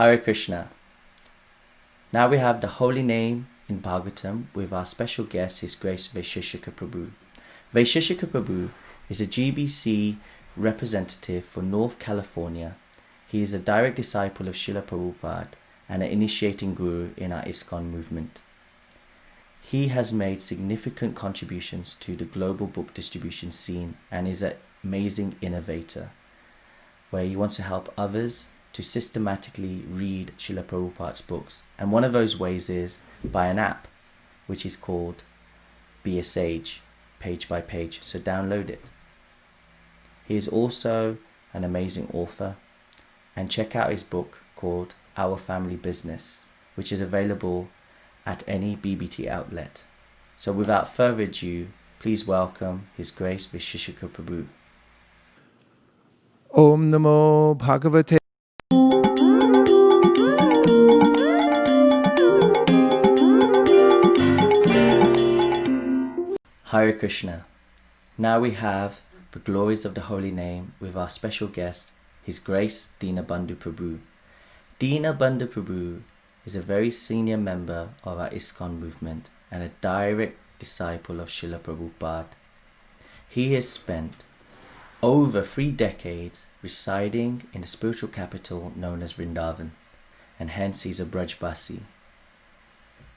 Hare Krishna. Now we have the holy name in Bhagavatam with our special guest, His Grace Vaisheshika Prabhu. Vaisheshika Prabhu is a GBC representative for North California. He is a direct disciple of Srila Prabhupada and an initiating guru in our ISKCON movement. He has made significant contributions to the global book distribution scene and is an amazing innovator, where he wants to help others to systematically read Srila Prabhupada's books. And one of those ways is by an app, which is called Be a Sage, page by page. So download it. He is also an amazing author. And check out his book called Our Family Business, which is available at any BBT outlet. So without further ado, please welcome His Grace Vaisheshika Prabhu. Om Namo Bhagavate. Hare Krishna. Now we have the glories of the holy name with our special guest, His Grace Deena Bandhu Prabhu. Deena Bandhu Prabhu is a very senior member of our ISKCON movement and a direct disciple of Srila Prabhupada. He has spent over 3 decades residing in the spiritual capital known as Vrindavan, and hence he's a Brajbasi.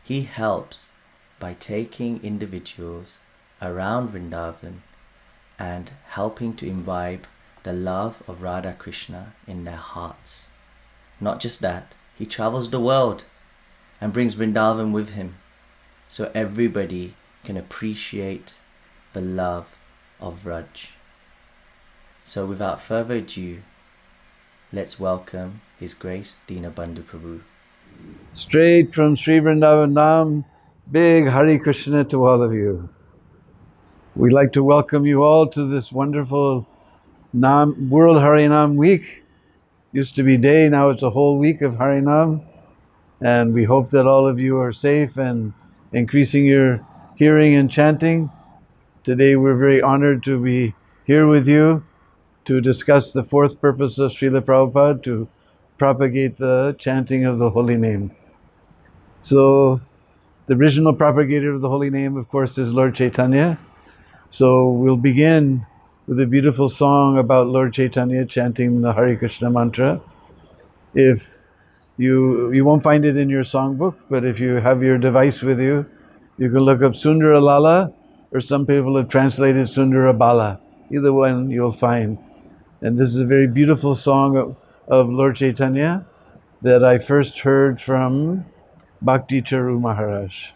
He helps by taking individuals around Vrindavan and helping to imbibe the love of Radha Krishna in their hearts. Not just that, he travels the world and brings Vrindavan with him, so everybody can appreciate the love of Vraj. So without further ado, let's welcome His Grace Deena Bandhu Prabhu. Straight from Sri Vrindavan Dham, big Hare Krishna to all of you. We'd like to welcome you all to this wonderful World Harinam Week. Used to be day, now it's a whole week of Harinam. And we hope that all of you are safe and increasing your hearing and chanting. Today we're very honored to be here with you to discuss the 4th purpose of Srila Prabhupada, to propagate the chanting of the holy name. So the original propagator of the holy name, of course, is Lord Caitanya. So we'll begin with a beautiful song about Lord Caitanya chanting the Hare Krishna mantra. If you won't find it in your songbook, but if you have your device with you, you can look up Sundara Lala, or some people have translated Sundara Bala. Either one you'll find. And this is a very beautiful song of Lord Caitanya that I first heard from Bhakti Charu Maharaj.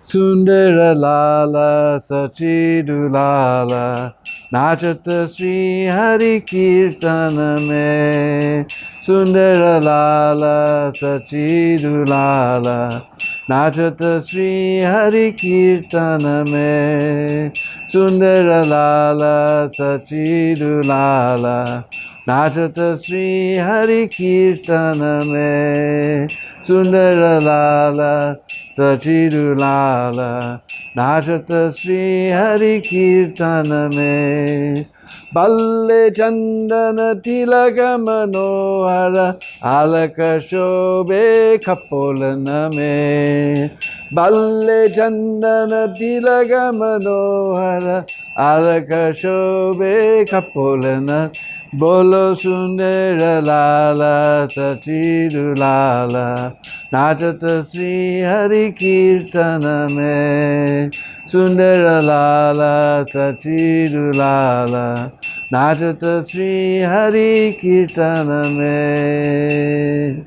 Sundara Lala Sachidu Lala Nachata Sri Hari Kirtana Me. Sundara Lala Sachidu Lala Nachata Sri Hari Kirtana Me. Sundara Lala Sachidu Lala Nachata Sri Hari Kirtana Me. Sundara Lala Sachidu Lala Nachata Sri Hari Kirtana Me. Balle Chandana Tilaga Manohara Alaka Shobhe Kapolana Me. Balle Chandana Tilaga Manohara Alaka Shobhe Kapolana. Bolo Sundara Lala Sachidu Lala Nachata Sri Hari Kirtana Me. Sundara Lala Sachidu Lala Nachata Sri Hari Kirtana Me.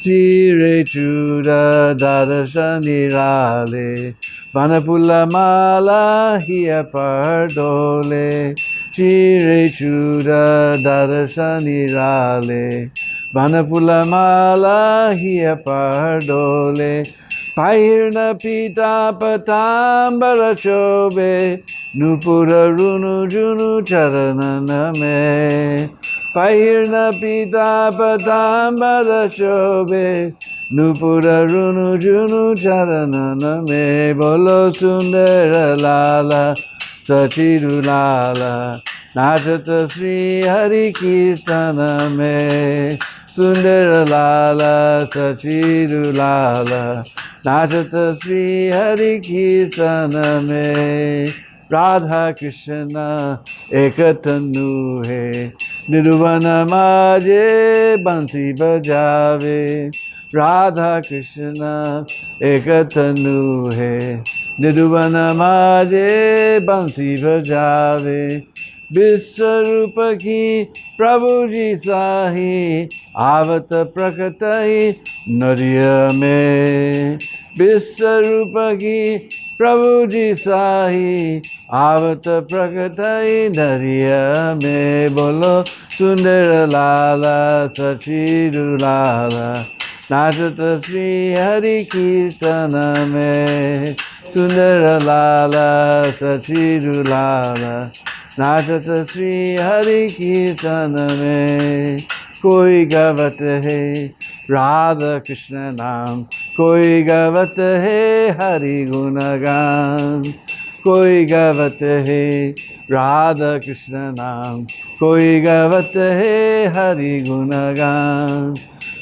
Chire Chuda Darashani Rale Vanapula Mala Hiya Pardole. Chire Chuda Darashani Rale Vanapula Mala Hiya Pardole. Pairna Pita Patambara Chobe Nupura Runu Junu Charanana Me. Pairna Pita Patambara Chobe Nupura Runu Junu Charanana Me. Bolo Sundara Lala Sachirulala Nachata Sri Hari Kirtana Me Sundaralala Sachirulala Nachata Sri Hari Kirtana Me Radha Krishna Ekatanu Hai Nirvana Maje Bansi Bajave Radha Krishna Ekatanu Hai Nirvana Maje Bansi Bajave Vishwarupa ki Prabhu ji sahi Avata Prakatai Nariya me Vishwarupa ki Prabhu ji sahi Avata Prakatai Nariya me Bolo Sundara Lala Sachiru Lala Nachata Sri Hari Kirtana me Sundara Lala Sachiru Lala Nachata Sri Hari Kirtana me Koi gavat hai Radha Krishna Naam Koi gavat hai Hari Gunagan Koi gavat hai Radha Krishna Naam Koi gavat hai Hari Gunagan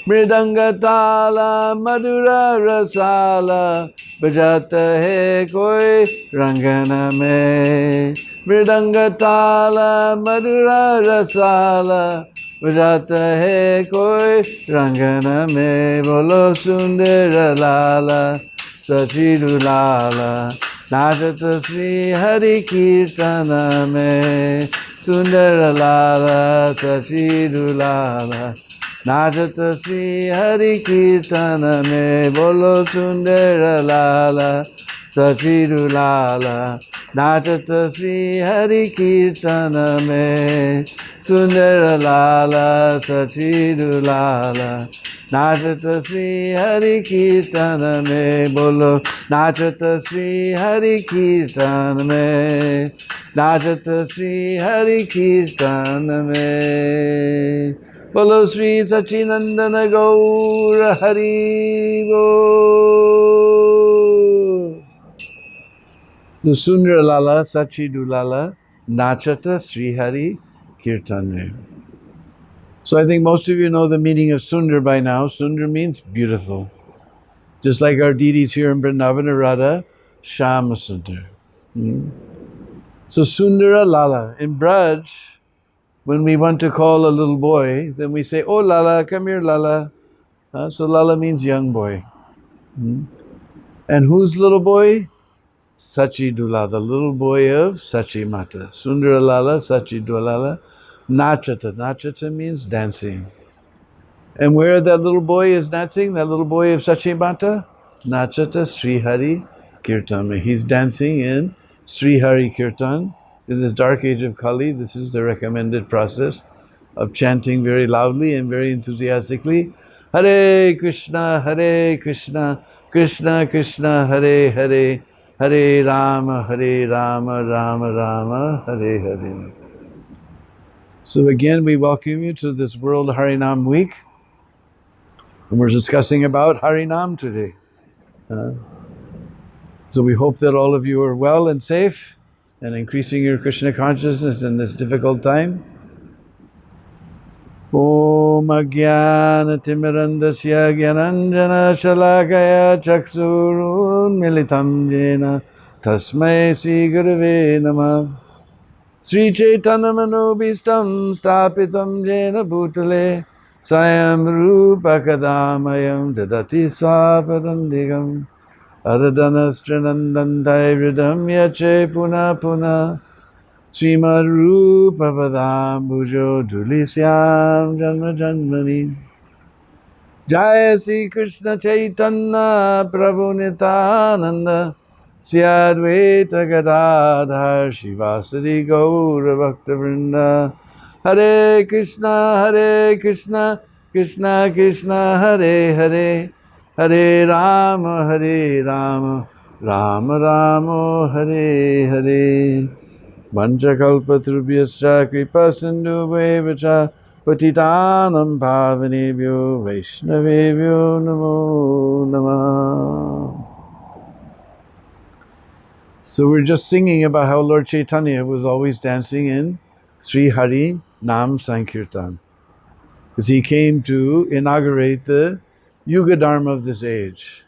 Mridanga Tala Madhura Rasala Bajata hai koi Rangana mein Mridanga Tala Madhura Rasala Bajata hai koi Rangana mein Bolo Sundara Lala Sachiru Lala Nachata Sri Hari Kirtana mein Sundara Lala Sachiru Lala Nachata Sri Hari Kirtana me Bolo Sundara Lala Sachiru Lala Nachata Sri Hari Kirtana me Sundara Lala Sachiru Lala Nachata Sri Hari Kirtana me Bolo Nachata Sri Hari Kirtana me Nachata Sri Hari Kirtana me Bolo Sri Sachinandana Gaura Hari Bo. The Sundara Lala Sachidu Lala Nachata Sri Hari Kirtane. So I think most of you know the meaning of Sundar by now. Sundar means beautiful. Just like our deities here in Vrindavan, Radha, Shama Sundar. So Sundara Lala. In Braj, when we want to call a little boy, then we say, "Oh Lala, come here, Lala." So Lala means young boy. And whose little boy? Sachi Dula, the little boy of Sachi Mata. Sundara Lala, Sachi Dulala, Nachata. Nachata means dancing. And where that little boy is dancing, that little boy of Sachi Mata? Nachata Sri Hari Kirtan. He's dancing in Sri Hari Kirtan. In this dark age of Kali, this is the recommended process of chanting very loudly and very enthusiastically. Hare Krishna, Krishna Krishna, Hare Hare, Hare Rama, Rama Rama, Hare Hare. So again, we welcome you to this World Harinam Week. And we're discussing about Harinam today. So we hope that all of you are well and safe and increasing your Krishna consciousness in this difficult time. Om Agyana Timirandasya Gyananjana Shalakaya Chaksurun Militam Jena Tasmai Sri Gurave Namah Sri Chaitanya Manobhistam Stapitam Jena Bhutale Sayam Rupa Kadamayam Dadati Swapadandigam Aradhanastranandandai Vridam Yache Puna Puna Srimad Rupa Padambujo Dulisyam Janma Janmani Jaya Sri Krishna Chaitanya Prabhu Nityananda Sri Advaita Gadadhar Shivasari Gaura Bhakta Vrinda Hare Krishna Krishna Krishna Hare Hare Hare Rama Rama Rama Hare Hare Vanchakalpatrubhyascha kripa sindhubheva patitanam pavanebhyo vaishnavebhyo namo namah. So we're just singing about how Lord Caitanya was always dancing in Sri Hari Nam Sankirtan, because he came to inaugurate the Yuga Dharma of this age.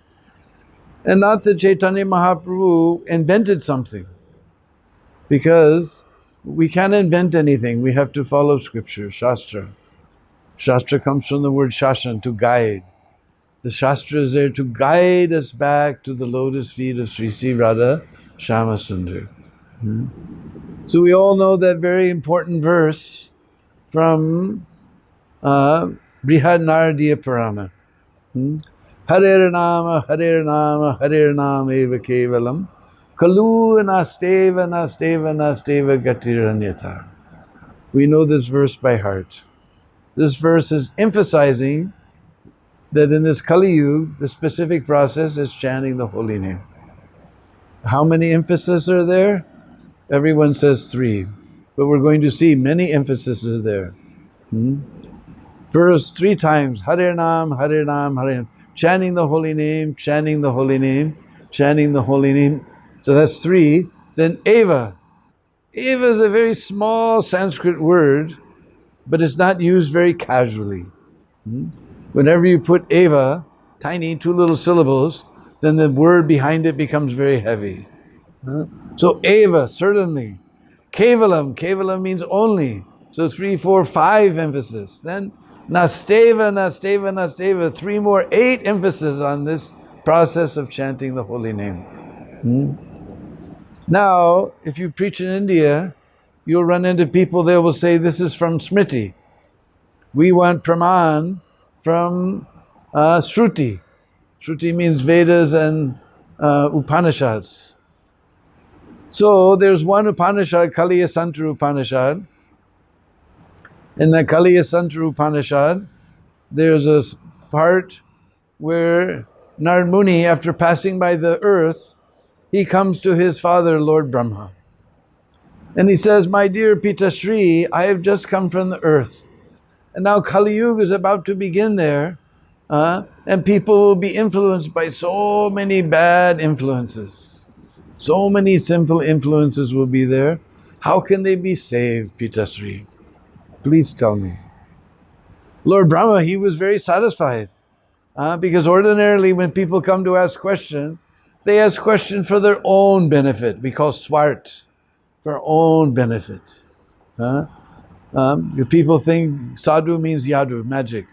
And not that Chaitanya Mahaprabhu invented something, because we can't invent anything. We have to follow scripture, Shastra. Shastra comes from the word shashan, to guide. The Shastra is there to guide us back to the lotus feet of Sri Sri Radha Shyamasundar. So we all know that very important verse from Brihad Naradiya Purana. Harer Nama, Harer Nama, Harer Nama eva kevalam, kalu nasteva, nasteva, nasteva gatiranyata. We know this verse by heart. This verse is emphasizing that in this Kali Yuga, the specific process is chanting the holy name. How many emphases are there? Everyone says 3, but we're going to see many emphases are there. Verse 3 times, Hare Nam, Hare Nam, Hare Nam. Chanting the holy name, chanting the holy name, chanting the holy name. So that's 3. Then Eva. Eva is a very small Sanskrit word, but it's not used very casually. Whenever you put Eva, tiny 2 little syllables, then the word behind it becomes very heavy. So Eva, certainly. Kevalam, Kevalam means only. So 3, 4, 5 emphasis. Then Nasteva, Nasteva, Nasteva, 3 more, 8 emphasis on this process of chanting the holy name. Now, if you preach in India, you'll run into people, they will say, this is from Smriti. We want Praman from Shruti. Shruti means Vedas and Upanishads. So there's one Upanishad, Kaliya Santra Upanishad. In the Kaliya Santra Upanishad, there's a part where Narad Muni, after passing by the earth, he comes to his father, Lord Brahma. And he says, my dear Pitasri, I have just come from the earth. And now Kali Yuga is about to begin there. And people will be influenced by so many bad influences. So many sinful influences will be there. How can they be saved, Pitasri? Please tell me. Lord Brahma, he was very satisfied. Because ordinarily when people come to ask questions, they ask questions for their own benefit. We call swart, for our own benefit. If people think sadhu means yadu, magic.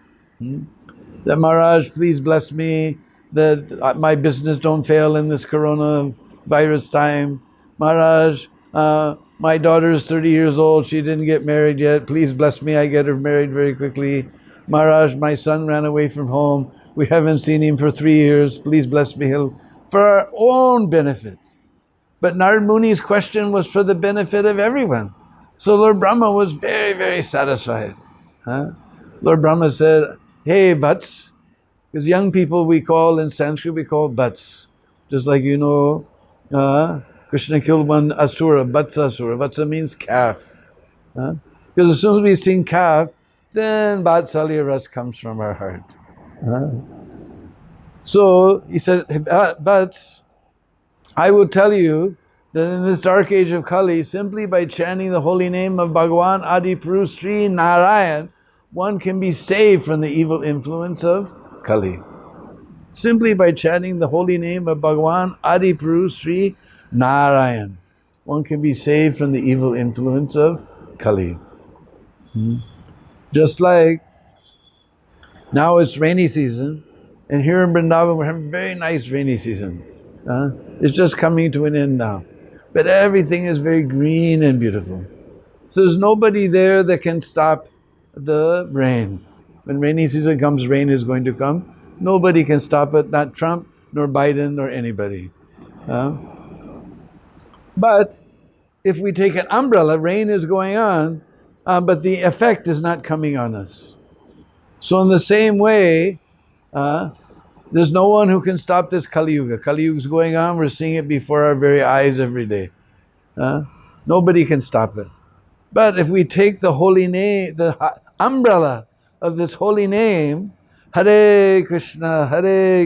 That Maharaj, please bless me, that my business don't fail in this coronavirus time. Maharaj, my daughter is 30 years old, she didn't get married yet, please bless me, I get her married very quickly. Maharaj, my son ran away from home, we haven't seen him for 3 years, please bless me. For our own benefit. But Narad Muni's question was for the benefit of everyone. So Lord Brahma was very, very satisfied. Lord Brahma said, hey Vats, because young people we call in Sanskrit, we call Vats. Just like you know, Krishna killed one Asura, Vatsasura. Vatsa means calf. Because as soon as we sing calf, then Vatsalya Ras comes from our heart. So he said, Vats, I will tell you that in this dark age of Kali, simply by chanting the holy name of Bhagavan Adi Puru Sri Narayan, one can be saved from the evil influence of Kali. Simply by chanting the holy name of Bhagavan Adi Puru Sri Narayan, one can be saved from the evil influence of Kali. Just like now it's rainy season, and here in Vrindavan we're having a very nice rainy season. It's just coming to an end now. But everything is very green and beautiful. So there's nobody there that can stop the rain. When rainy season comes, rain is going to come. Nobody can stop it, not Trump, nor Biden, nor anybody. But if we take an umbrella, rain is going on, but the effect is not coming on us. So in the same way, there's no one who can stop this Kali Yuga. Kali Yuga is going on, we're seeing it before our very eyes every day. Nobody can stop it. But if we take the holy name, the umbrella of this holy name, Hare Krishna,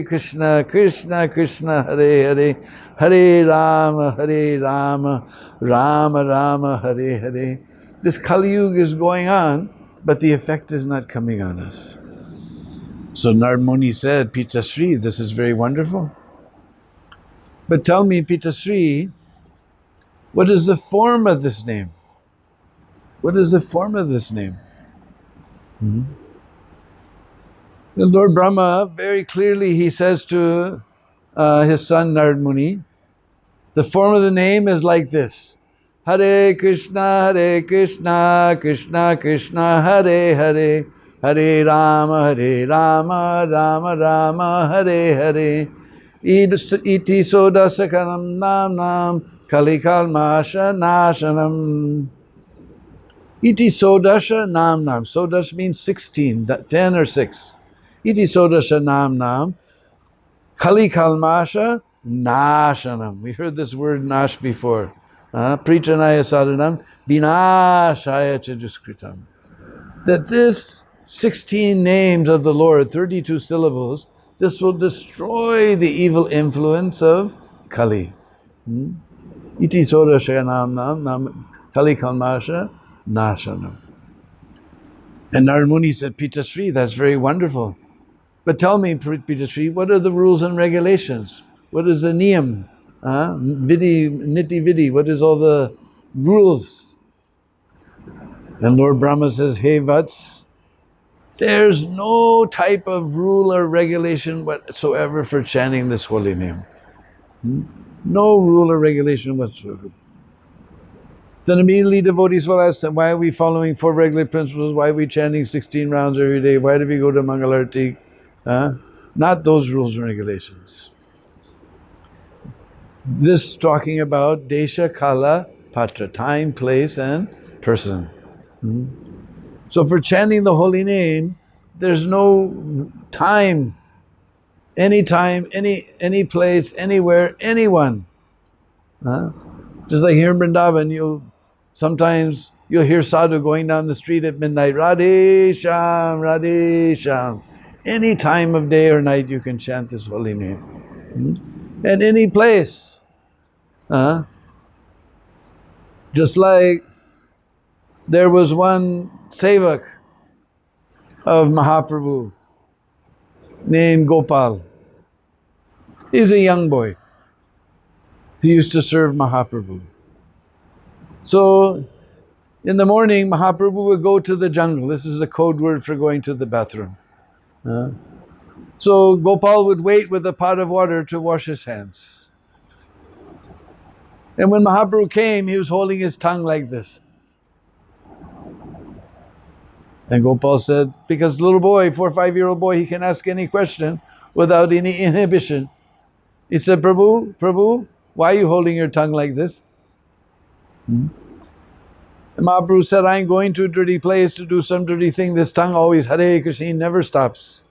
Krishna Krishna, Hare Hare, Hare Rama, Rama Rama, Hare Hare. This Kali Yuga is going on, but the effect is not coming on us. So Narad Muni said, Pitasri, this is very wonderful. But tell me, Pitasri, what is the form of this name? What is the form of this name? The Lord Brahma, very clearly, he says to his son Narad Muni, the form of the name is like this. Hare Krishna, Krishna Krishna, Hare Hare, Hare Rama, Rama Rama, Hare Hare. Iti sodasakanam nam kalikal masha nashanam. Iti sodasha nam. Sodash means 16, 10 or 6. Iti sodasha nam kali kalmasha nashanam. We heard this word nash before. Pritranaya sadhanam vinashaya chaduskritam. That this 16 names of the Lord, 32 syllables, this will destroy the evil influence of Kali. Iti sodasha nam kali kalmasha nashanam. And Narad Muni said, Pitasri, that's very wonderful. But tell me, Pitasri, what are the rules and regulations? What is the niyam? Niti vidi, what is all the rules? And Lord Brahma says, hey Vats, there's no type of rule or regulation whatsoever for chanting this holy name. No rule or regulation whatsoever. Then immediately devotees will ask them, why are we following 4 regular principles? Why are we chanting 16 rounds every day? Why do we go to Mangalarti? Not those rules and regulations. This talking about Desha, Kala, Patra, time, place, and person. So for chanting the holy name, there's no time, any place, anywhere, anyone. Just like here in Vrindavan, sometimes you'll hear sadhu going down the street at midnight, Radhe Sham, Radhe Sham. Any time of day or night you can chant this holy name. And any place. Just like there was one sevak of Mahaprabhu named Gopal. He's a young boy. He used to serve Mahaprabhu. So in the morning, Mahaprabhu would go to the jungle. This is the code word for going to the bathroom. So Gopal would wait with a pot of water to wash his hands. And when Mahaprabhu came, he was holding his tongue like this. And Gopal said, because little boy, 4 or 5-year-old boy, he can ask any question without any inhibition. He said, Prabhu, why are you holding your tongue like this? And Mahaprabhu said, I'm going to a dirty place to do some dirty thing. This tongue always, Hare Krishna, he never stops.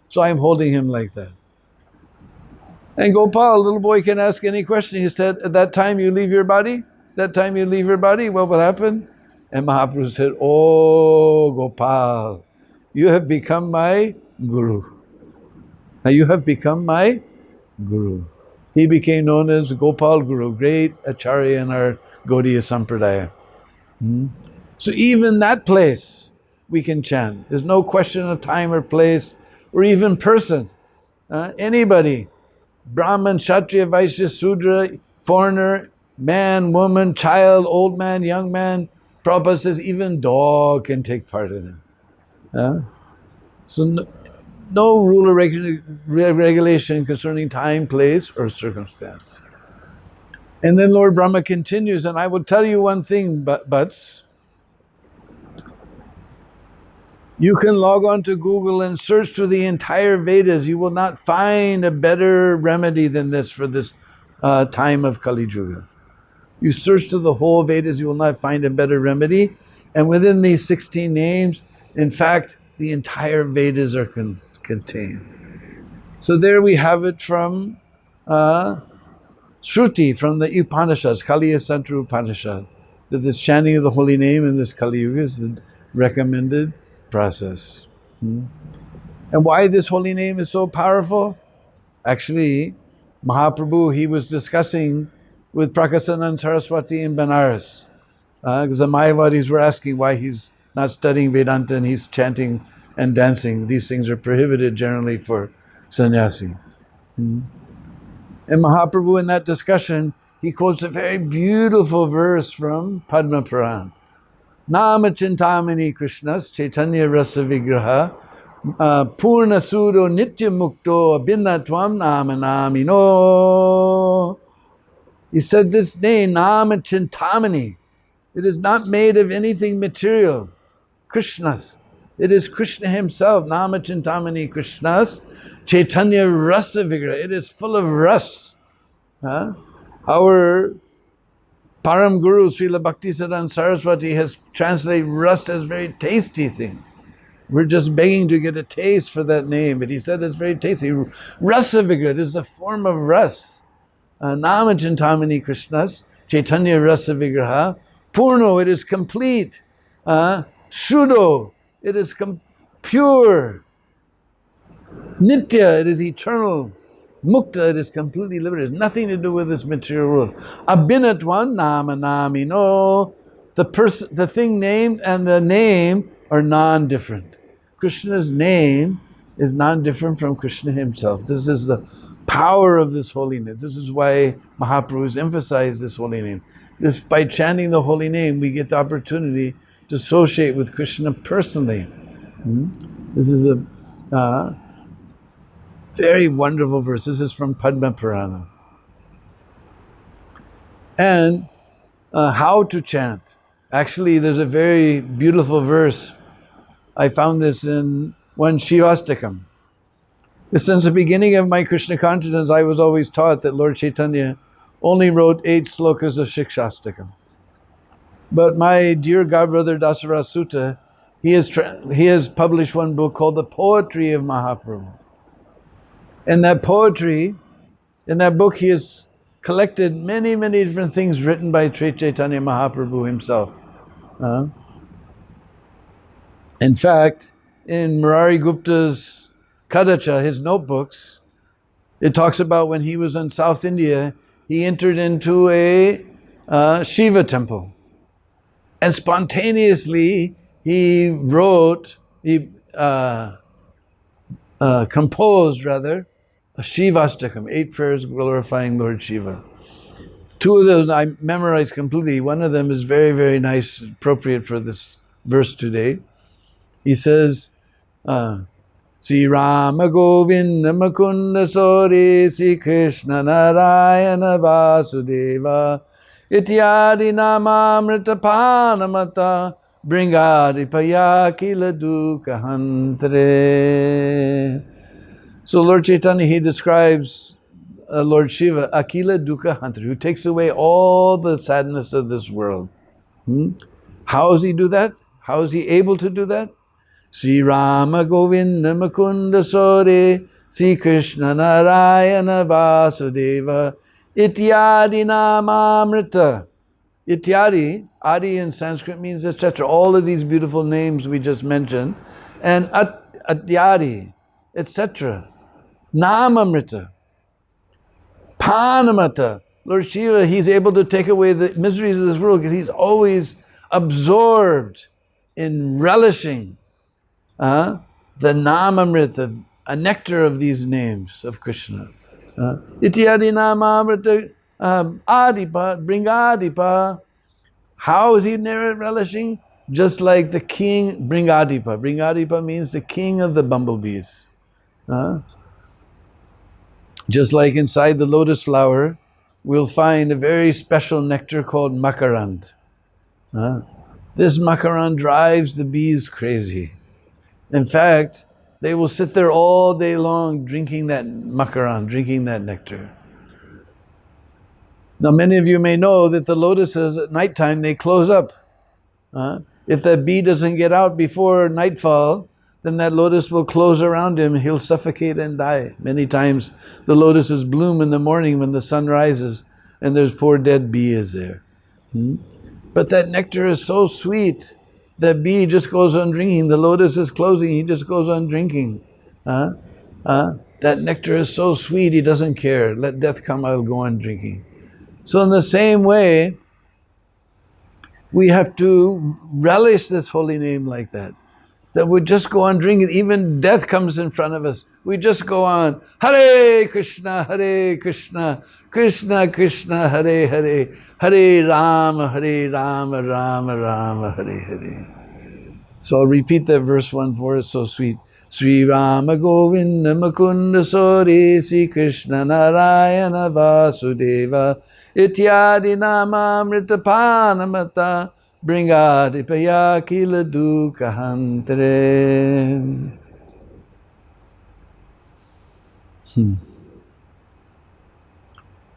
So I'm holding him like that. And Gopal, little boy, can ask any question. He said, at that time you leave your body? That time you leave your body, what will happen? And Mahaprabhu said, oh Gopal, you have become my Guru. Now you have become my Guru. He became known as Gopal Guru, great Acharya in our Gaudiya Sampradaya. So even that place we can chant. There's no question of time or place or even person. Anybody, Brahman, Kshatriya, Vaishya, Sudra, foreigner, man, woman, child, old man, young man. Prabhupada says even dog can take part in it. So no rule or regulation concerning time, place, or circumstance. And then Lord Brahma continues, and I will tell you one thing, Butts. You can log on to Google and search through the entire Vedas. You will not find a better remedy than this for this time of Kali Yuga. You search through the whole Vedas, you will not find a better remedy. And within these 16 names, in fact, the entire Vedas are contained. So there we have it from Shruti, from the Upanishads, Kaliya Santra Upanishad, that this chanting of the holy name in this Kali Yuga is the recommended process. And why this holy name is so powerful? Actually, Mahaprabhu, he was discussing with Prakasanand Saraswati in Benares. Because the Mayavadis were asking why he's not studying Vedanta and he's chanting and dancing. These things are prohibited generally for sannyasi. And Mahaprabhu, in that discussion, he quotes a very beautiful verse from Padma Purana. Nama Chintamani Krishnas Caitanya Rasa Vigraha Purna Sudo Nitya Mukto Abhinatvam Nama Namino. He said this name, Nama Chintamani, it is not made of anything material. Krishnas. It is Krishna himself. Nama Chintamani Krishnas Caitanya Rasa Vigraha. It is full of ras. Our Param Guru Srila Bhaktisiddhanta Saraswati has translated ras as very tasty thing. We're just begging to get a taste for that name, but he said it's very tasty. Rasa Vigraha is a form of ras. Nama Chintamani Krishnas Caitanya Rasa Vigraha. Purno, it is complete. Shuddho, it is pure. Nitya, it is eternal. Mukta, it is completely liberated. Nothing to do with this material world. Abhinatvam nama namino. The thing named and the name are non-different. Krishna's name is non-different from Krishna himself. This is the power of this holy name. This is why Mahaprabhu has emphasized this holy name. By chanting the holy name, we get the opportunity to associate with Krishna personally. This is a very wonderful verse. This is from Padma Purana. And how to chant. Actually, there's a very beautiful verse. I found this in one Shivastakam. Since the beginning of my Krishna consciousness, I was always taught that Lord Chaitanya only wrote 8 slokas of Shikshastakam. But my dear godbrother Dasaraj Sutta, he has published one book called The Poetry of Mahaprabhu. And that poetry, in that book, he has collected many, many different things written by Sri Chaitanya Mahaprabhu himself. In fact, in Murari Gupta's Kadacha, his notebooks, it talks about when he was in South India, he entered into a Shiva temple. And spontaneously, he composed a Shivastakam, 8 prayers glorifying Lord Shiva. 2 of those I memorized completely. One of them is very, very nice, appropriate for this verse today. He says, Sri Rama Govinda Makunda Sori Sri Krishna Narayana Vasudeva Ityadi Namamrita Panamata Bringadi Payakila Dukkha Hantre. So Lord Chaitanya, he describes Lord Shiva, Akila Dukkha Hantre, who takes away all the sadness of this world. How does he do that? How is he able to do that? Sri Rama Govinda Makunda Sore Sri Krishna Narayana Vasudeva Ityadi Namamrita. Ityadi, Adi in Sanskrit means etc. All of these beautiful names we just mentioned. And Atyadi, etc. Namamrita. Panamata. Lord Shiva, he's able to take away the miseries of this world because he's always absorbed in relishing the Namamrita, a nectar of these names of Krishna. Ityadi Namamrita Adipa, Bringadipa. How is he relishing? Just like the king, Bringadipa. Bringadipa means the king of the bumblebees. Just like inside the lotus flower, we'll find a very special nectar called makarand. This makarand drives the bees crazy. In fact, they will sit there all day long drinking that makarand, drinking that nectar. Now many of you may know that the lotuses at nighttime, they close up. If that bee doesn't get out before nightfall, then that lotus will close around him, he'll suffocate and die. Many times the lotuses bloom in the morning when the sun rises and there's poor dead bee is there. But that nectar is so sweet, that bee just goes on drinking. The lotus is closing, he just goes on drinking. Uh, that nectar is so sweet, he doesn't care. Let death come, I'll go on drinking. So in the same way, we have to relish this holy name like that. That we just go on drinking. Even death comes in front of us. We just go on, Hare Krishna, Krishna Krishna, Hare Hare, Hare Rama, Rama Rama, Hare Hare. So I'll repeat that verse once more, it's so sweet. Sri Rama Govinda Mukunda Sori Sri Krishna Narayana Vasudeva Ityadi Nama Amritapanamata Bringadi Payakila Dukahantre.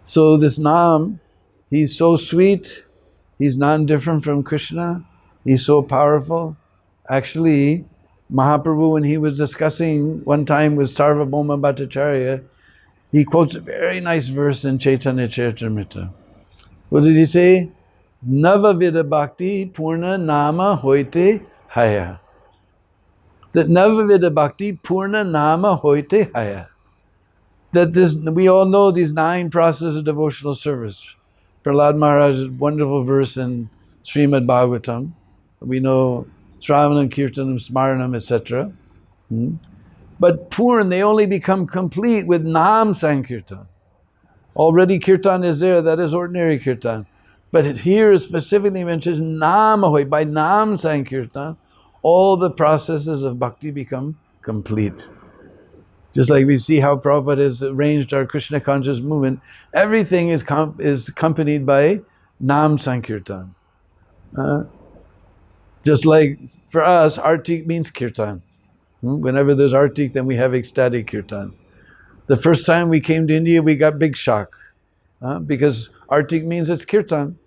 So this Nam, he's so sweet, he's not different from Krishna, he's so powerful. Actually, Mahaprabhu, when he was discussing one time with Sarvabhauma Bhattacharya, he quotes a very nice verse in Caitanya Charitamrita. What did he say? Navavida Bhakti Purna Nama Hoite Haya. That Navavida Bhakti Purna Nama Hoite Haya. That this, we all know these 9 processes of devotional service. Prahlad Maharaj's wonderful verse in Srimad Bhagavatam. We know Shravanam, Kirtanam, Smaranam, etc. But Purn, they only become complete with Nam Sankirtan. Already Kirtan is there, that is ordinary Kirtan. But here is specifically mentions Namahoy. By Nam Sankirtan, all the processes of bhakti become complete. Just like we see how Prabhupada has arranged our Krishna conscious movement, everything is accompanied by Nam Sankirtan. Just like for us, Artik means Kirtan. Whenever there's Artik, then we have ecstatic Kirtan. The first time we came to India, we got big shock because Artik means it's Kirtan.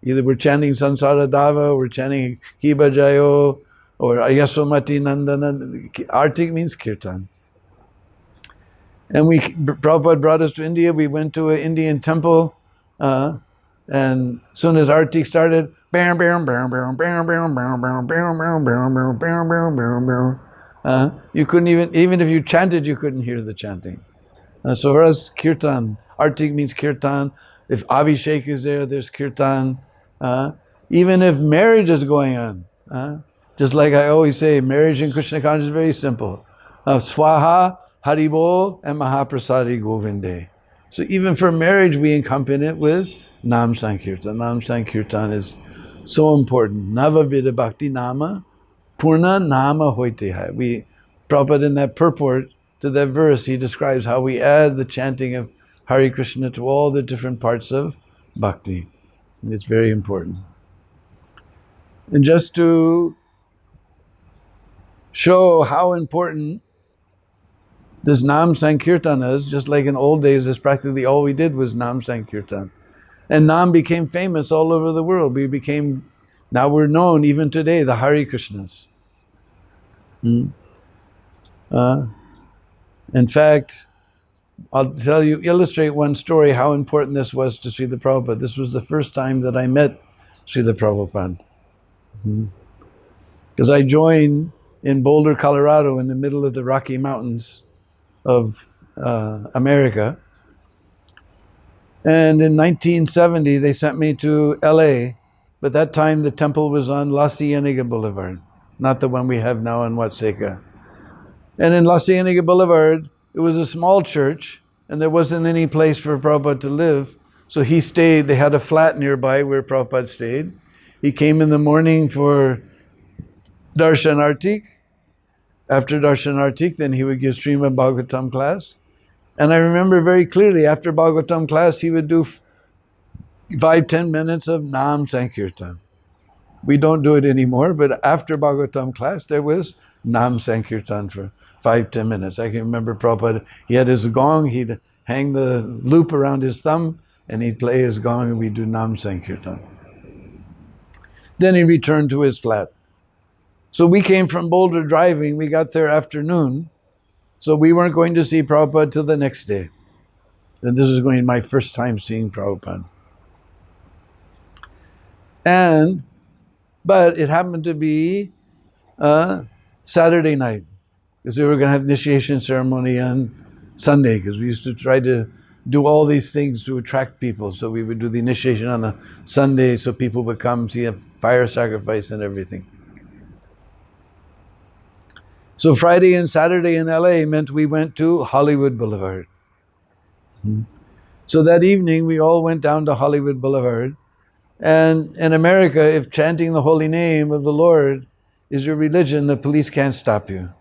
Either we're chanting Sansara Dava, we're chanting Kiba Jayo, or Ayasomati Nandana. Artik means Kirtan. And Prabhupada brought us to India. We went to an Indian temple, and as soon as Artik started, you couldn't even if you chanted, you couldn't hear the chanting. So for us, Kirtan, Artik means Kirtan. If Abhishek is there, there's Kirtan. Even if marriage is going on, just like I always say, marriage in Krishna consciousness is very simple. Swaha, Haribol, and Mahaprasadi Govinde. So even for marriage, we accompany it with Nam Sankirtan. Nam Sankirtan is so important. Navavida Bhakti Nama, Purna Nama Hoite Hai. Prabhupada in that purport to that verse, he describes how we add the chanting of Hare Krishna to all the different parts of bhakti. It's very important. And just to show how important this Nam Sankirtan is, just like in old days, that's practically all we did was Nam Sankirtan. And Nam became famous all over the world. Now we're known even today, the Hare Krishnas. In fact, I'll illustrate one story how important this was to Srila Prabhupada. This was the first time that I met Srila Prabhupada. Because I joined in Boulder, Colorado, in the middle of the Rocky Mountains of America. And in 1970, they sent me to LA, but that time the temple was on La Cienega Boulevard, not the one we have now on Watseka. And in La Cienega Boulevard, it was a small church, and there wasn't any place for Prabhupada to live. So he stayed, they had a flat nearby where Prabhupada stayed. He came in the morning for Darshan Artik. After Darshan Artik, then he would give Srimad Bhagavatam class. And I remember very clearly, after Bhagavatam class, he would do 5-10 minutes of Nam Sankirtan. We don't do it anymore, but after Bhagavatam class, there was Nam Sankirtan for 5-10 minutes. I can remember Prabhupada, he had his gong, he'd hang the loop around his thumb, and he'd play his gong, and we'd do Nam Sankirtan. Then he returned to his flat. So we came from Boulder driving, we got there afternoon, so we weren't going to see Prabhupada till the next day. And this was going to be my first time seeing Prabhupada. But it happened to be Saturday night. because we were going to have initiation ceremony on Sunday, because we used to try to do all these things to attract people. So we would do the initiation on a Sunday so people would come see a fire sacrifice and everything. So Friday and Saturday in LA meant we went to Hollywood Boulevard. So that evening we all went down to Hollywood Boulevard. And in America, if chanting the holy name of the Lord is your religion, the police can't stop you.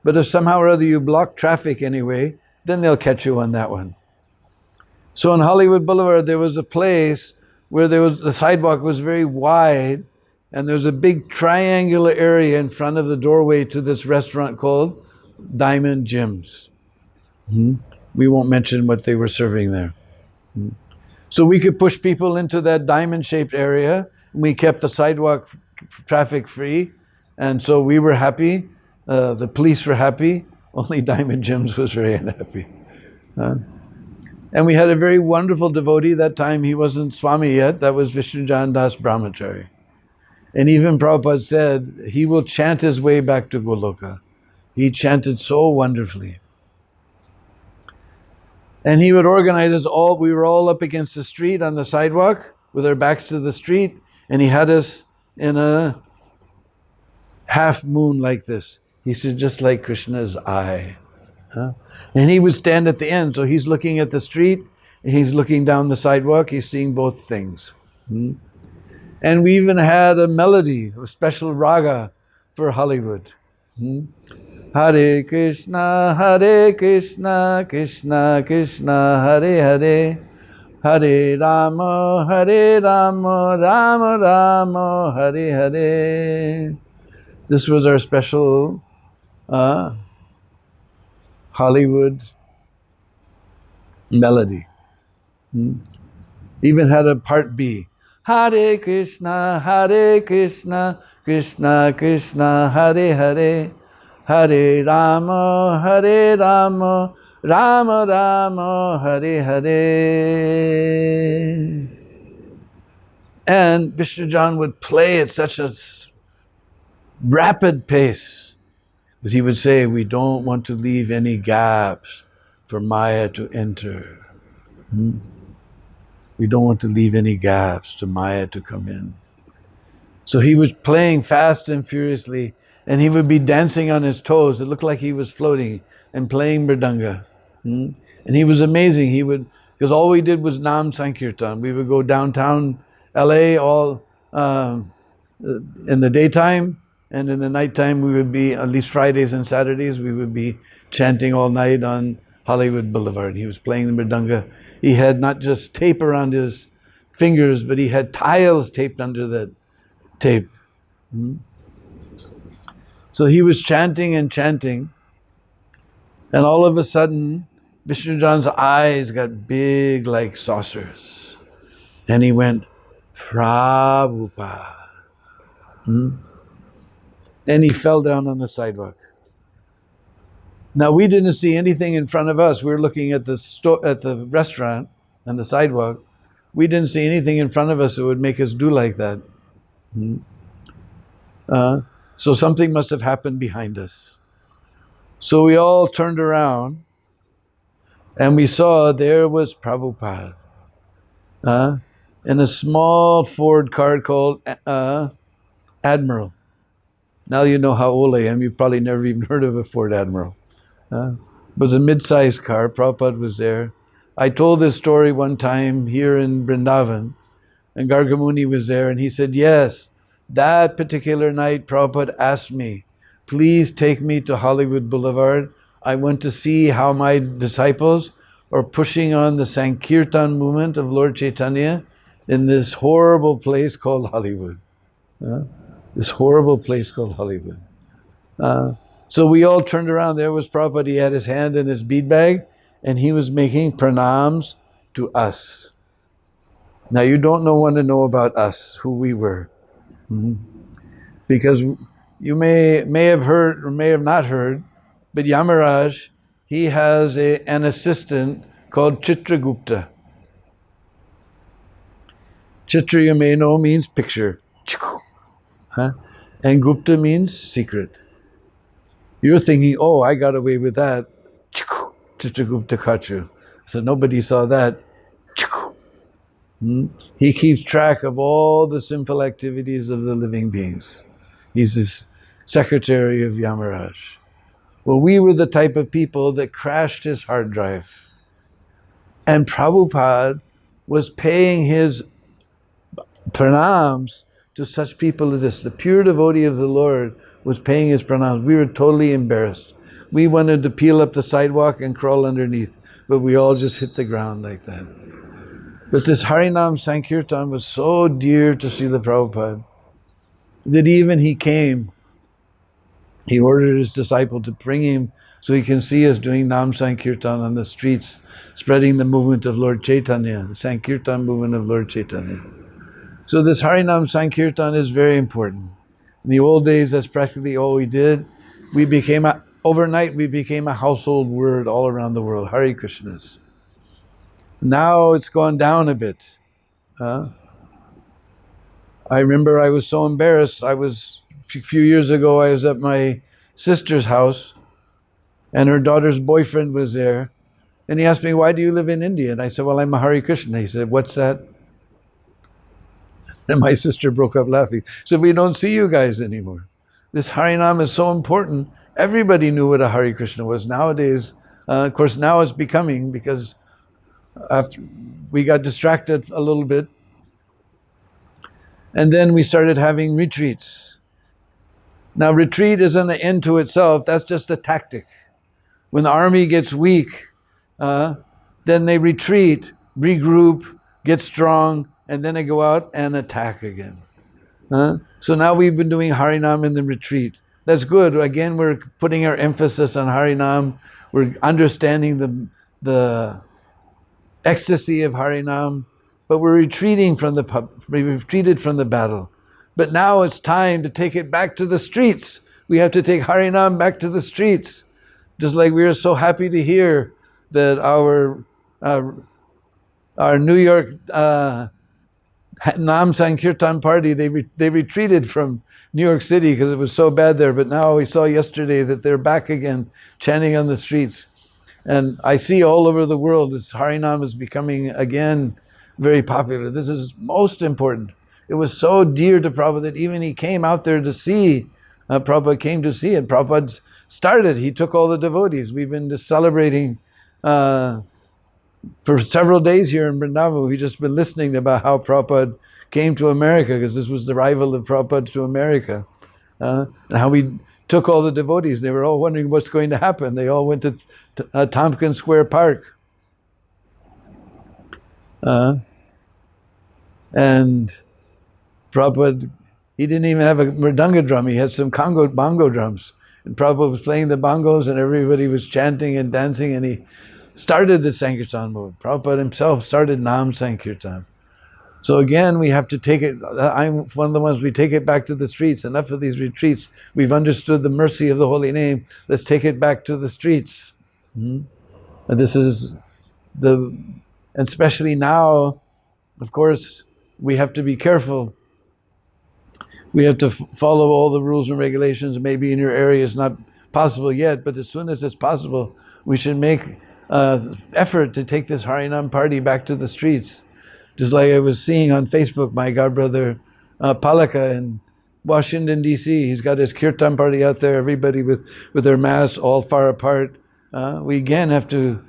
But if somehow or other you block traffic anyway, then they'll catch you on that one. So on Hollywood Boulevard, there was a place where the sidewalk was very wide, and there was a big triangular area in front of the doorway to this restaurant called Diamond Jim's. We won't mention what they were serving there. So we could push people into that diamond-shaped area, and we kept the sidewalk traffic free, and so we were happy. The police were happy. Only Diamond Jim's was very unhappy. And we had a very wonderful devotee. That time he wasn't Swami yet. That was Vishnujan Das Brahmachari. And even Prabhupada said he will chant his way back to Goloka. He chanted so wonderfully. And he would organize us all. We were all up against the street on the sidewalk with our backs to the street. And he had us in a half moon like this. He said, just like Krishna's eye. And he would stand at the end. So he's looking at the street, and he's looking down the sidewalk. He's seeing both things. And we even had a melody, a special raga for Hollywood. Hare Krishna, Krishna Krishna, Hare Hare, Hare Rama, Rama Rama, Hare Hare. This was our special Hollywood melody. Even had a part B. Hare Krishna, Krishna Krishna, Hare Hare, Hare Rama, Rama Rama, Hare Hare. And Vishnujan would play at such a rapid pace, because he would say, we don't want to leave any gaps for Maya to enter. We don't want to leave any gaps to Maya to come in. So he was playing fast and furiously, and he would be dancing on his toes. It looked like he was floating and playing mridanga. And he was amazing. Because all we did was Nam Sankirtan. We would go downtown LA all in the daytime, and in the nighttime we would be, at least Fridays and Saturdays, we would be chanting all night on Hollywood Boulevard. He was playing the mridanga. He had not just tape around his fingers, but he had tiles taped under that tape. So he was chanting and chanting, and all of a sudden, Vishnujan's eyes got big like saucers. And he went, Prabhupada. And he fell down on the sidewalk. Now we didn't see anything in front of us. We were looking at the restaurant and the sidewalk. We didn't see anything in front of us that would make us do like that. So something must have happened behind us. So we all turned around, and we saw there was Prabhupada in a small Ford car called Admiral. Now you know how old I am. You've probably never even heard of a Ford Admiral. But it was a mid-sized car. Prabhupada was there. I told this story one time here in Vrindavan, and Gargamuni was there, and he said, yes, that particular night Prabhupada asked me, please take me to Hollywood Boulevard. I want to see how my disciples are pushing on the Sankirtan movement of Lord Caitanya in this horrible place called Hollywood. This horrible place called Hollywood. So we all turned around. There was Prabhupada. He had his hand in his bead bag, and he was making pranams to us. Now you don't want to know about us, who we were. Because you may have heard or may have not heard, but Yamaraj, he has an assistant called Chitragupta. Chitra, you may know, means picture. And Gupta means secret. You're thinking, oh, I got away with that. So nobody saw that. He keeps track of all the sinful activities of the living beings. He's his secretary of Yamaraj. Well, we were the type of people that crashed his hard drive. And Prabhupada was paying his pranams to such people as this. The pure devotee of the Lord was paying his pranams. We were totally embarrassed. We wanted to peel up the sidewalk and crawl underneath, but we all just hit the ground like that. But this Harinam Sankirtan was so dear to Srila Prabhupada that even he came, he ordered his disciple to bring him so he can see us doing Nam Sankirtan on the streets, spreading the movement of Lord Caitanya, the Sankirtan movement of Lord Caitanya. So this Harinam Sankirtan is very important. In the old days, that's practically all we did. Overnight, we became a household word all around the world, Hare Krishnas. Now it's gone down a bit. I remember I was so embarrassed. A few years ago, I was at my sister's house and her daughter's boyfriend was there. And he asked me, why do you live in India? And I said, well, I'm a Hare Krishna. He said, what's that? And my sister broke up laughing. So we don't see you guys anymore. This Harinam is so important. Everybody knew what a Hare Krishna was. Nowadays, of course, now it's becoming, because after we got distracted a little bit. And then we started having retreats. Now, retreat isn't an end to itself. That's just a tactic. When the army gets weak, then they retreat, regroup, get strong, and then they go out and attack again. So now we've been doing Harinam in the retreat. That's good. Again, we're putting our emphasis on Harinam. We're understanding the ecstasy of Harinam, but we're retreated from the battle. But now it's time to take it back to the streets. We have to take Harinam back to the streets. Just like we are so happy to hear that our New York Nam Sankirtan party, they retreated from New York City because it was so bad there. But now we saw yesterday that they're back again, chanting on the streets. And I see all over the world this Harinam is becoming again very popular. This is most important. It was so dear to Prabhupada that even he came out there to see. Prabhupada came to see it. Prabhupada started. He took all the devotees. We've been just celebrating for several days here in Vrindavan. We've just been listening about how Prabhupada came to America, because this was the arrival of Prabhupada to America. And how we took all the devotees. They were all wondering what's going to happen. They all went to Tompkins Square Park. And Prabhupada, he didn't even have a mridanga drum. He had some bongo drums. And Prabhupada was playing the bongos and everybody was chanting and dancing, and he started the Sankirtan movement. Prabhupada himself started Nam Sankirtan. So again, we have to take it, I'm one of the ones, we take it back to the streets. Enough of these retreats. We've understood the mercy of the holy name. Let's take it back to the streets. And this is and especially now, of course, we have to be careful. We have to follow all the rules and regulations. Maybe in your area it's not possible yet, but as soon as it's possible, we should make effort to take this Harinam party back to the streets. Just like I was seeing on Facebook, my godbrother Palaka in Washington, D.C., he's got his kirtan party out there, everybody with their masks all far apart. We again have to,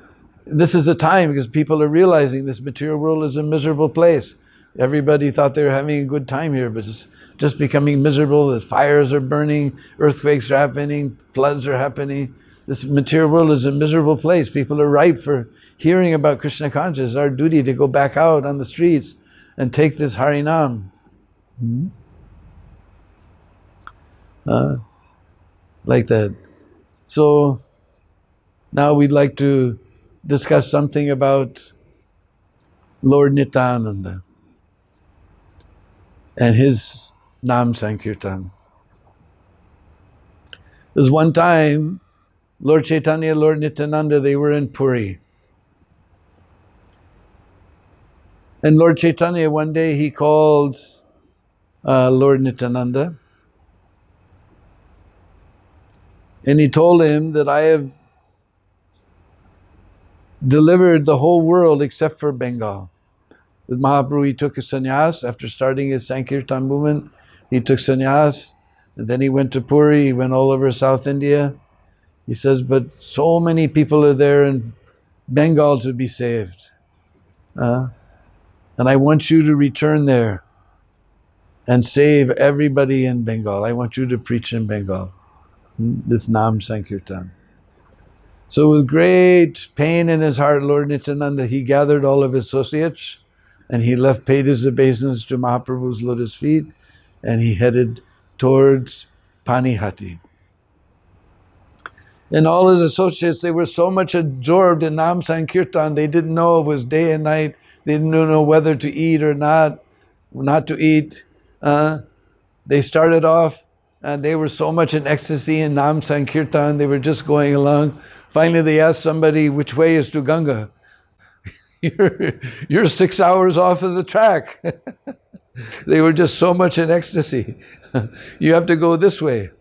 this is the time, because people are realizing this material world is a miserable place. Everybody thought they were having a good time here, but it's just becoming miserable. The fires are burning, earthquakes are happening, floods are happening. This material world is a miserable place. People are ripe for hearing about Krishna consciousness. It's our duty to go back out on the streets and take this Harinam. Like that. So now we'd like to discuss something about Lord Nityananda and his Nam Sankirtan. There's one time Lord Caitanya, Lord Nityananda, they were in Puri. And Lord Caitanya, one day he called Lord Nityananda And he told him that I have delivered the whole world except for Bengal. With Mahaprabhu, he took a sannyas after starting his Sankirtan movement. He took sannyas, and then he went to Puri. He went all over South India. He says, but so many people are there in Bengal to be saved. And I want you to return there and save everybody in Bengal. I want you to preach in Bengal. This Nam Sankirtan. So with great pain in his heart, Lord Nityananda, he gathered all of his associates and he paid his obeisance to Mahaprabhu's lotus feet, and he headed towards Panihati. And all his associates, they were so much absorbed in Nam Sankirtan, they didn't know it was day and night. They didn't know whether to eat or not to eat. They started off and they were so much in ecstasy in Nam Sankirtan, they were just going along. Finally, they asked somebody, which way is to Ganga? You're 6 hours off of the track. They were just so much in ecstasy. You have to go this way.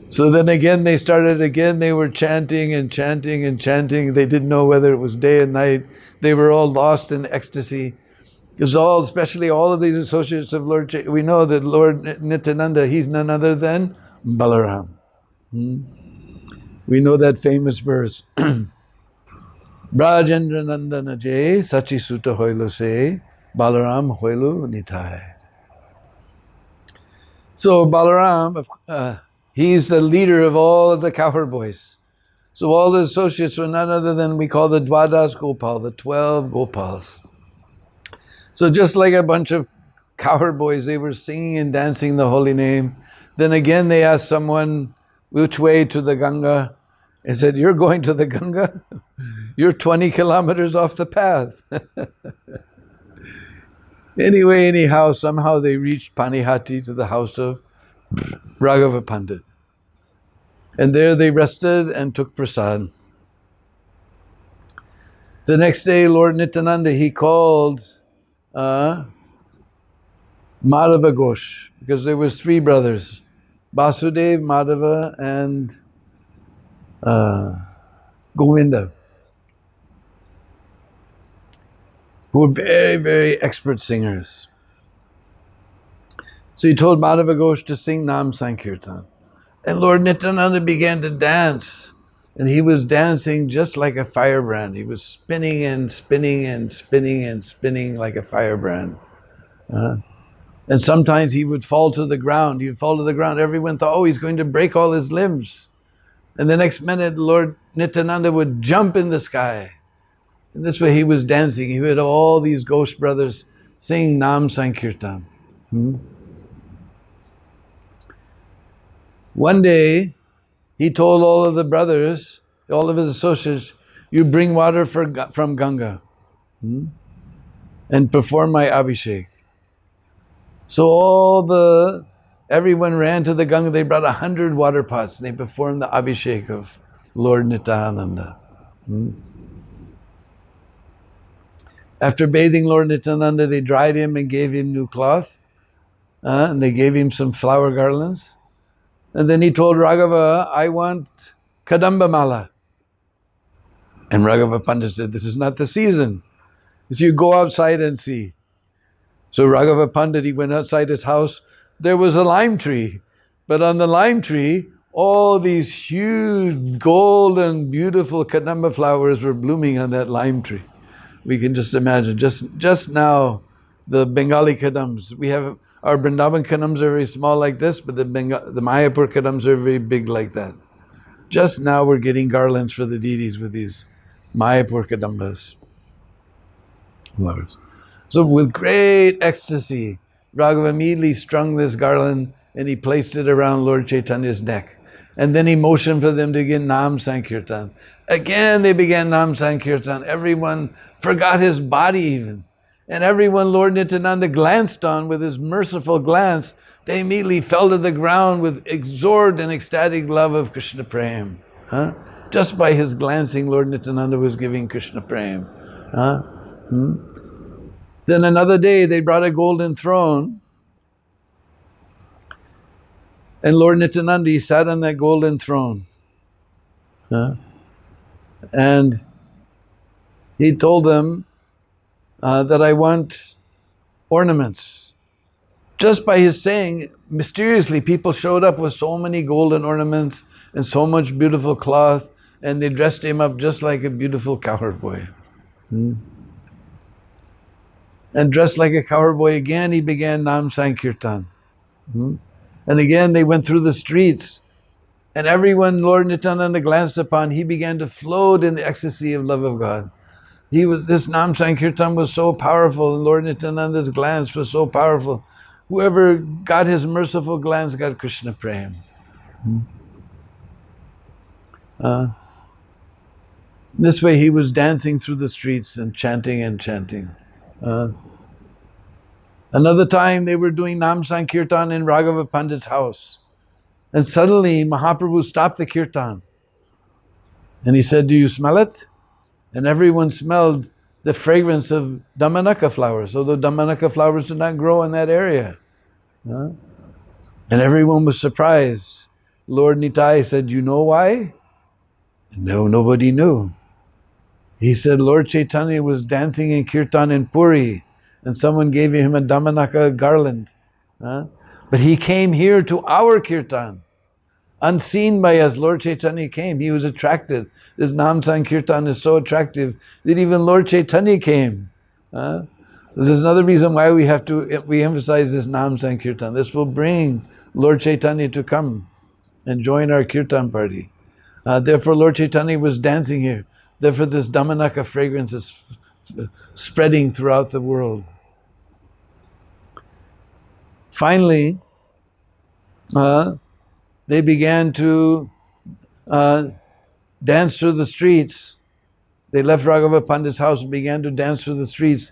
So then again, they started again. They were chanting and chanting and chanting. They didn't know whether it was day and night. They were all lost in ecstasy. It was all, especially all of these associates of Lord, we know that Lord Nityananda, he's none other than Balaram. We know that famous verse. Brajendra Nandana Jay, Sachi Sutta Hoilo Se, Balaram Hoilo Nitai. So Balaram, he's the leader of all of the cowherd boys. So all the associates were none other than, we call the Dwadas Gopal, the 12 Gopals. So just like a bunch of cowherd boys, they were singing and dancing the holy name. Then again they asked someone, which way to the Ganga? And said, you're going to the Ganga? You're 20 kilometers off the path. Anyhow, somehow they reached Panihati, to the house of Raghava Pandit. And there they rested and took prasad. The next day, Lord Nityananda, he called Madhava Ghosh, because there was 3 brothers, Basudev, Madhava, and Govinda, who were very, very expert singers. So he told Madhava Ghosh to sing Nam Sankirtan. And Lord Nityananda began to dance. And he was dancing just like a firebrand. He was spinning and spinning and spinning and spinning like a firebrand. And sometimes he would fall to the ground. He would fall to the ground. Everyone thought, oh, he's going to break all his limbs. And the next minute, Lord Nityananda would jump in the sky. And this way he was dancing. He had all these Ghosh brothers sing Nam Sankirtan. One day, he told all of the brothers, all of his associates, you bring water from Ganga and perform my Abhishek. So everyone ran to the Ganga. They brought 100 water pots. And they performed the Abhishek of Lord Nityananda. After bathing Lord Nityananda, they dried him and gave him new cloth. And they gave him some flower garlands. And then he told Raghava, I want Kadamba Mala. And Raghava Pandit said, this is not the season. If you go outside and see. So Raghava Pandit, he went outside his house. There was a lime tree. But on the lime tree, all these huge golden, beautiful Kadamba flowers were blooming on that lime tree. We can just imagine. Just now, the Bengali Kadams, we have our Vrindavan Kadams are very small like this, but the Mayapur Kadams are very big like that. Just now we're getting garlands for the deities with these Mayapur Kadambas. Flowers. So with great ecstasy, Raghava immediately strung this garland and he placed it around Lord Chaitanya's neck. And then he motioned for them to begin Nam Sankirtan. Again they began Nam Sankirtan. Everyone forgot his body even. And everyone Lord Nityananda glanced on with his merciful glance, they immediately fell to the ground with absorbed and ecstatic love of Krishna Prem. Just by his glancing, Lord Nityananda was giving Krishna Prem. Then another day they brought a golden throne And Lord Nityananda, he sat on that golden throne. And he told them that I want ornaments. Just by his saying, mysteriously, people showed up with so many golden ornaments and so much beautiful cloth, and they dressed him up just like a beautiful cowherd boy. And dressed like a cowherd boy again, he began Nam Sankirtan. And again, they went through the streets, and everyone Lord Nityananda glanced upon, he began to float in the ecstasy of love of God. This Nam Sankirtan was so powerful, and Lord Nityananda's glance was so powerful. Whoever got his merciful glance got Krishna Prem. This way he was dancing through the streets and chanting and chanting. Another time they were doing Nam Sankirtan in Raghava Pandit's house. And suddenly Mahaprabhu stopped the kirtan. And he said, "Do you smell it?" And everyone smelled the fragrance of Damanaka flowers, although Damanaka flowers do not grow in that area. And everyone was surprised. Lord Nitai said, "You know why?" No, nobody knew. He said Lord Chaitanya was dancing in kirtan in Puri, and someone gave him a Damanaka garland. But he came here to our kirtan. Unseen by us, Lord Chaitanya came. He was attracted. This Nam Sankirtan is so attractive that even Lord Chaitanya came. There's another reason why we emphasize this Nam Sankirtan. This will bring Lord Chaitanya to come and join our kirtan party. Therefore, Lord Chaitanya was dancing here. Therefore, this Damanaka fragrance is spreading throughout the world. Finally, they began to dance through the streets. They left Raghava Pandit's house and began to dance through the streets.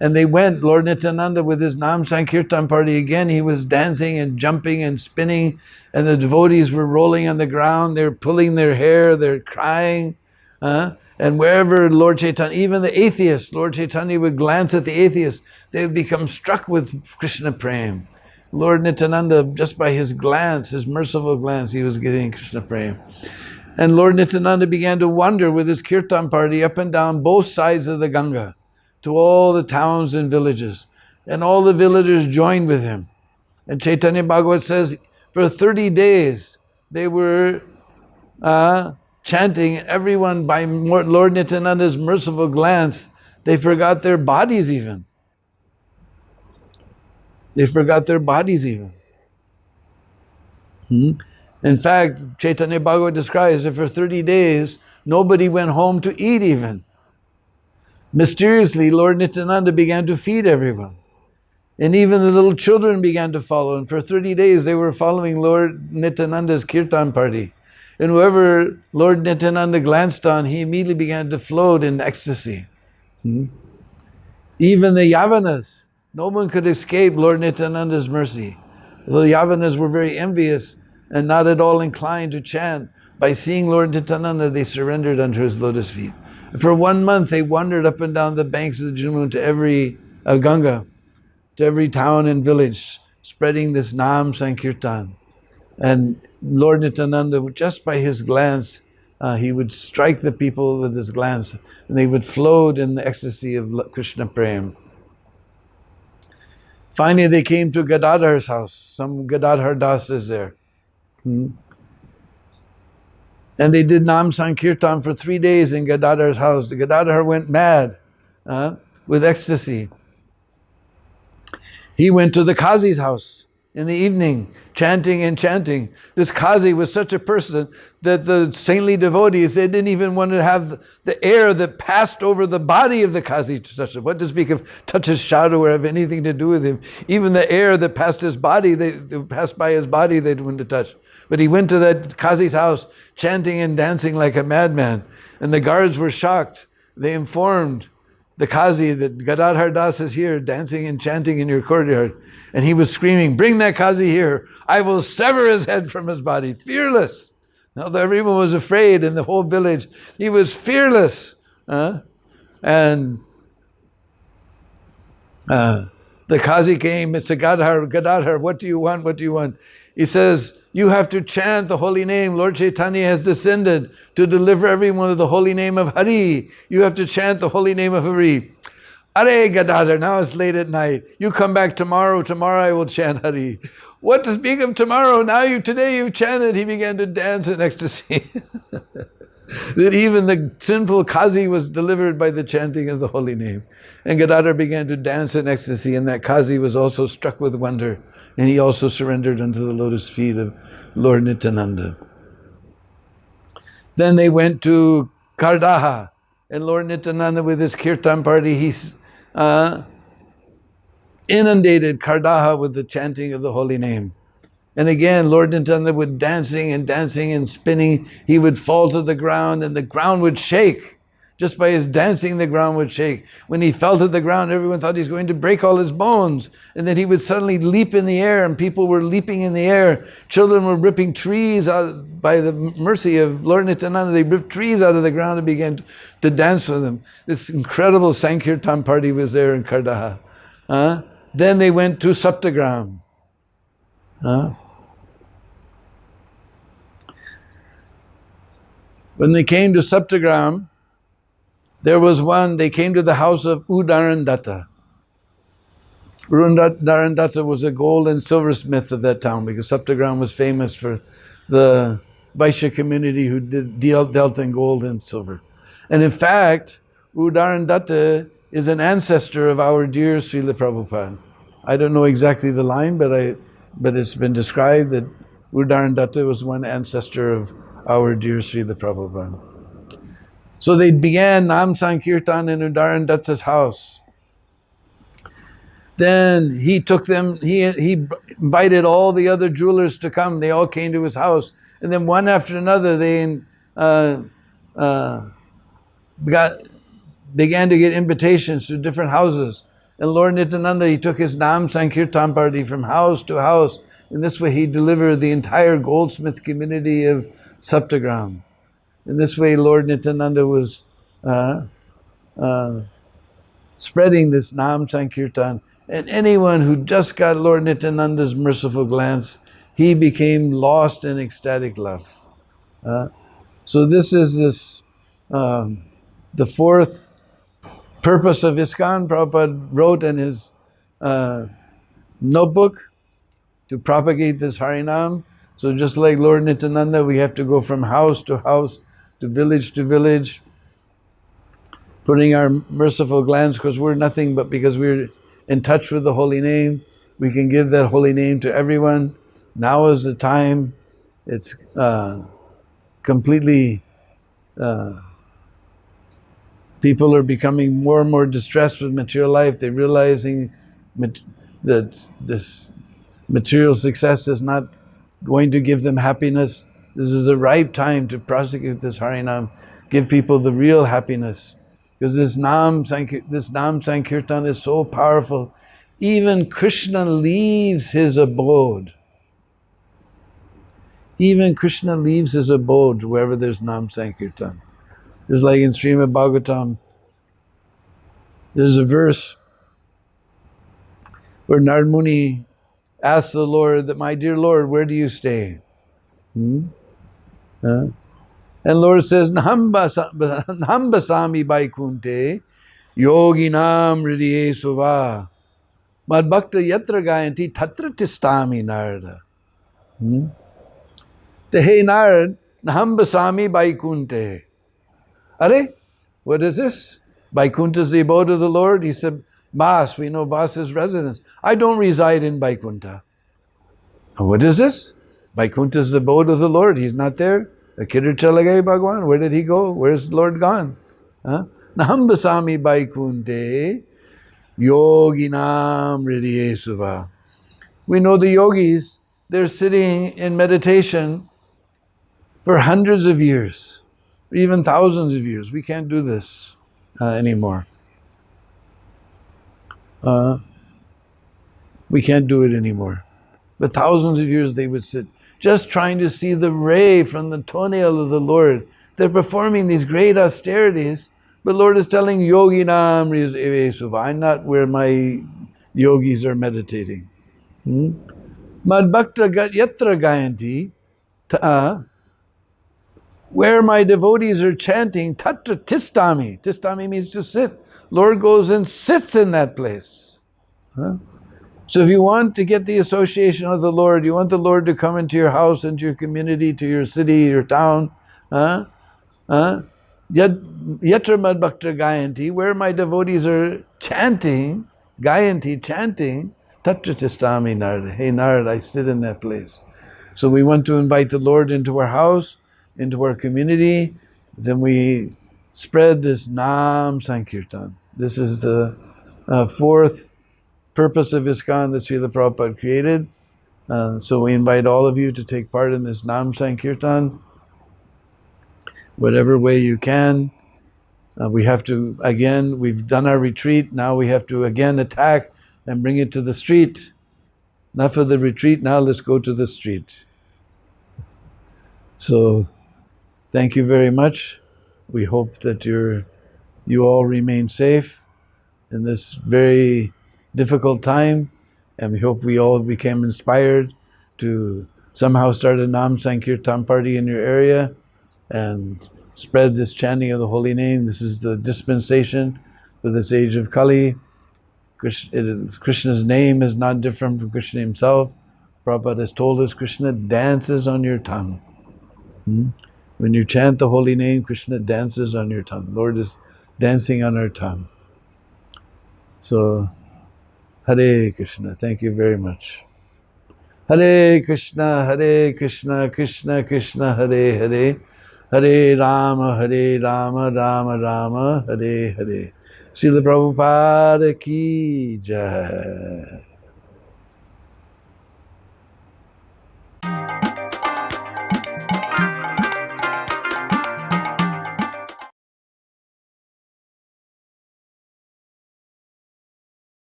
And they went, Lord Nityananda with his Nam Sankirtan party again, he was dancing and jumping and spinning, and the devotees were rolling on the ground, they're pulling their hair, they're crying. And wherever Lord Chaitanya, even the atheists, Lord Chaitanya would glance at the atheists, they would become struck with Krishna Prem. Lord Nityananda, just by his glance, his merciful glance, he was getting Krishna Prem. And Lord Nityananda began to wander with his kirtan party up and down both sides of the Ganga to all the towns and villages. And all the villagers joined with him. And Chaitanya Bhagavat says, for 30 days, they were chanting, everyone by Lord Nityananda's merciful glance, they forgot their bodies even. They forgot their bodies even. In fact, Chaitanya Bhagavat describes that for 30 days, nobody went home to eat even. Mysteriously, Lord Nityananda began to feed everyone. And even the little children began to follow. And for 30 days, they were following Lord Nityananda's kirtan party. And whoever Lord Nityananda glanced on, he immediately began to float in ecstasy. Even the Yavanas, no one could escape Lord Nityananda's mercy. The Yavanas were very envious and not at all inclined to chant. By seeing Lord Nityananda, they surrendered unto his lotus feet. For 1 month, they wandered up and down the banks of the Jamuna to every Ganga, to every town and village, spreading this Nam Sankirtan. And Lord Nityananda, just by his glance, he would strike the people with his glance, and they would float in the ecstasy of Krishna Prem. Finally, they came to Gadadhar's house. Some Gadadhar Das is there. And they did Nam Sankirtan for 3 days in Gadadhar's house. The Gadadhar went mad with ecstasy. He went to the Qazi's house in the evening, chanting and chanting. This Qazi was such a person that the saintly devotees, they didn't even want to have the air that passed over the body of the Qazi to touch him. What to speak of touch his shadow or have anything to do with him. Even the air that passed his body, they passed by his body, they didn't want to touch. But he went to that Qazi's house, chanting and dancing like a madman. And the guards were shocked. They informed the Qazi that Gadadhar Das is here, dancing and chanting in your courtyard. And he was screaming, "Bring that Qazi here. I will sever his head from his body." Fearless. Now everyone was afraid in the whole village. He was fearless. And the Qazi came and said, Gadadhar, what do you want? What do you want? He says, you have to chant the holy name. Lord Caitanya has descended to deliver everyone of the holy name of Hari. You have to chant the holy name of Hari. Are Gadadhar, now it's late at night. You come back tomorrow. Tomorrow I will chant Hari. What to speak of tomorrow? Today you've chanted. He began to dance in ecstasy. That even the sinful Qazi was delivered by the chanting of the holy name. And Gadadhar began to dance in ecstasy, and that Qazi was also struck with wonder. And he also surrendered unto the lotus feet of Lord Nityananda. Then they went to Kardaha, and Lord Nityananda with his kirtan party, he inundated Kardaha with the chanting of the holy name. And again, Lord Nityananda would dancing and spinning. He would fall to the ground, and the ground would shake. Just by his dancing, the ground would shake. When he fell to the ground, everyone thought he's going to break all his bones. And then he would suddenly leap in the air, and people were leaping in the air. Children were ripping trees out by the mercy of Lord Nityananda. They ripped trees out of the ground and began to dance with him. This incredible Sankirtan party was there in Kardaha. Then they went to Saptagram. When they came to Saptagram, there was one, they came to the house of Udarandatta. Udarandatta was a gold and silversmith of that town, because Saptagram was famous for the Vaishya community who dealt in gold and silver. And in fact, Udarandatta is an ancestor of our dear Srila Prabhupada. I don't know exactly the line, but it's been described that Udarandatta was one ancestor of our dear Srila Prabhupada. So they began Nam Sankirtan in Udarandatta's house. Then he took them, he invited all the other jewelers to come. They all came to his house. And then one after another, they began to get invitations to different houses. And Lord Nityananda, he took his Nam Sankirtan party from house to house. In this way, he delivered the entire goldsmith community of Saptagram. In this way, Lord Nityananda was spreading this Nam Sankirtan. And anyone who just got Lord Nityananda's merciful glance, he became lost in ecstatic love. So this is the fourth purpose of ISKCON. Prabhupada wrote in his notebook to propagate this Harinam. So just like Lord Nityananda, we have to go from house to house, to village, putting our merciful glance, because we're nothing but because we're in touch with the holy name. We can give that holy name to everyone. Now is the time. It's completely, people are becoming more and more distressed with material life. They're realizing that this material success is not going to give them happiness. This is a ripe time to prosecute this Harinam, give people the real happiness. Because this Nam Sankirtan is so powerful. Even Krishna leaves his abode. Even Krishna leaves his abode wherever there's Nam Sankirtan. Just like in Srimad Bhagavatam, there's a verse where Narad Muni asks the Lord that, my dear Lord, where do you stay? And Lord says, Nambasami Vaikunte Yoginam Hridiye Suva Madbhakta Yatra Gayanti Tatra Tistami Narada. Hey Narad, Nambasami Vaikunte. Are, what is this? Vaikuntha is the abode of the Lord. He said, Vas, we know Vas is residence. I don't reside in Vaikuntha. And what is this? Vaikuntha is the abode of the Lord. He's not there. Kidhar chala gaye Bhagwan? Where did he go? Where's the Lord gone? Nahambasami Vaikunte Yoginam Hridiye Suva. We know the yogis, they're sitting in meditation for hundreds of years, even thousands of years. We can't do this anymore. We can't do it anymore. But thousands of years they would sit, just trying to see the ray from the toenail of the Lord. They're performing these great austerities, but Lord is telling Yoginam Hridiye Suva, I'm not where my yogis are meditating. Madbhakta yatra gayanti, where my devotees are chanting, tatra tistami. Tistami means to sit. Lord goes and sits in that place. Huh? So if you want to get the association of the Lord, you want the Lord to come into your house, into your community, to your city, your town, yatra madbhakta gayanti, where my devotees are chanting, gayanti, chanting, tatra tistami Narada. Hey Narada, I sit in that place. So we want to invite the Lord into our house, into our community. Then we spread this Nam Sankirtan. This is the fourth purpose of ISKCON that Srila Prabhupada created. So we invite all of you to take part in this Nam Sankirtan, whatever way you can. We have to, again, we've done our retreat, now we have to again attack and bring it to the street. Enough of the retreat, now let's go to the street. So, thank you very much. We hope that you all remain safe in this very difficult time, and we hope we all become inspired to somehow start a Nam Sankirtan party in your area and spread this chanting of the holy name. This is the dispensation for this age of Kali. Krishna's name is not different from Krishna himself. Prabhupada has told us Krishna dances on your tongue. When you chant the holy name, Krishna dances on your tongue. Lord is dancing on our tongue. So, Hare Krishna, thank you very much. Hare Krishna, Krishna Krishna, Hare Hare, Hare Rama, Rama Rama, Hare Hare. Srila Prabhupada ki jai.